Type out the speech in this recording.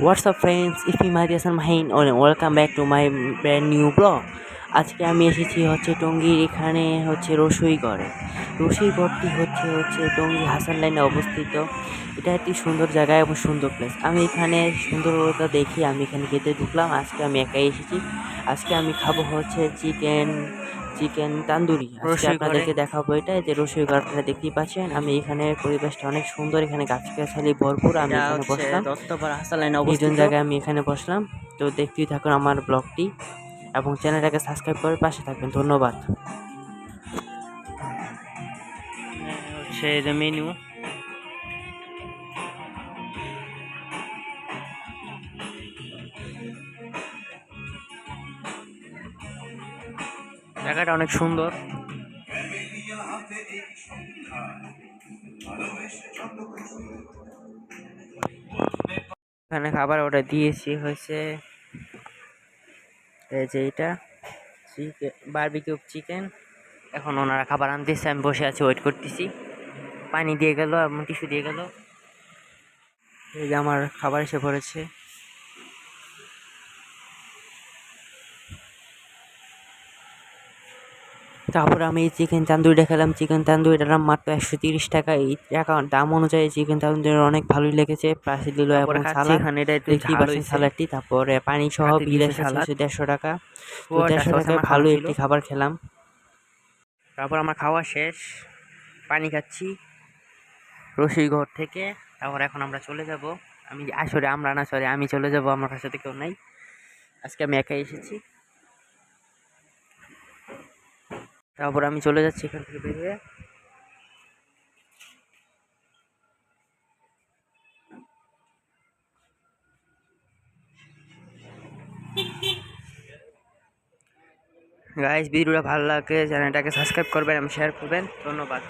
What's up friends, it's me Mahdi Hassan Mahin and welcome back to my brand new blog. আজকে আমি এসেছি টঙ্গীর এখানে রসুইগড়ে। রসুইগড়টি টঙ্গী হাসান লাইনে অবস্থিত। এটা একটি সুন্দর জায়গা এবং সুন্দর প্লেস। আমি এখানে সুন্দরতা দেখি আমি এখানে খেতে ঢুকলাম। আজকে আমি একাই এসেছি। আজকে আমি খাবো চিকেন তান্দুরি। আজকে আপনাদেরকে দেখাবো এটা যে রসুইগড় আপনারা দেখতেই পাচ্ছেন। আমি এখানে পরিবেশটা অনেক সুন্দর, এখানে গাছগাছালি ভরপুর। আমি এখানে বসলাম নির্জন জায়গায়, আমি এখানে বসলাম। তো দেখতেই থাকুন আমার ব্লগটি এবং চ্যানেলটাকে সাবস্ক্রাইব করে পাশে থাকবেন। ধন্যবাদ। মেনু জায়গাটা অনেক সুন্দর। এখানে খাবার অর্ডার দিয়েছি এই যে এটা বারবিকিউ চিকেন। এখন ওনারা খাবার আনতেছে, আমি বসে আছি, ওয়েট করতেছি। পানি দিয়ে গেল এবং টিস্যু দিয়ে গেল। এই যে আমার খাবার এসে পড়েছে। তারপরে আমি চিকেন তান্দুরিটা খেলাম। চিকেন তান্দুরিটার দাম মাত্র 130 টাকা। এই টাকা দাম অনুযায়ী চিকেন তান্দুরি অনেক ভালোই লেগেছে। প্লাস দিল এবং সালাডটি, তারপরে পানি সহ বিল এসেছে 150 টাকা। তো 150 টাকায় ভালো একটি খাবার খেলাম। তারপর আমার খাওয়া শেষ, পানি খাচ্ছি রসুইগড় থেকে। তারপর এখন আমরা চলে যাব। আমি চলে যাব, আমার সাথে কেউ নাই। আজকে আমি একাই এসেছি। তারপর আমি চলে যাচ্ছি এখান থেকে বের হয়ে। গাইস, ভিডিওটা ভালো লাগে চ্যানেলটাকে সাবস্ক্রাইব করবেন এবং শেয়ার করবেন। ধন্যবাদ।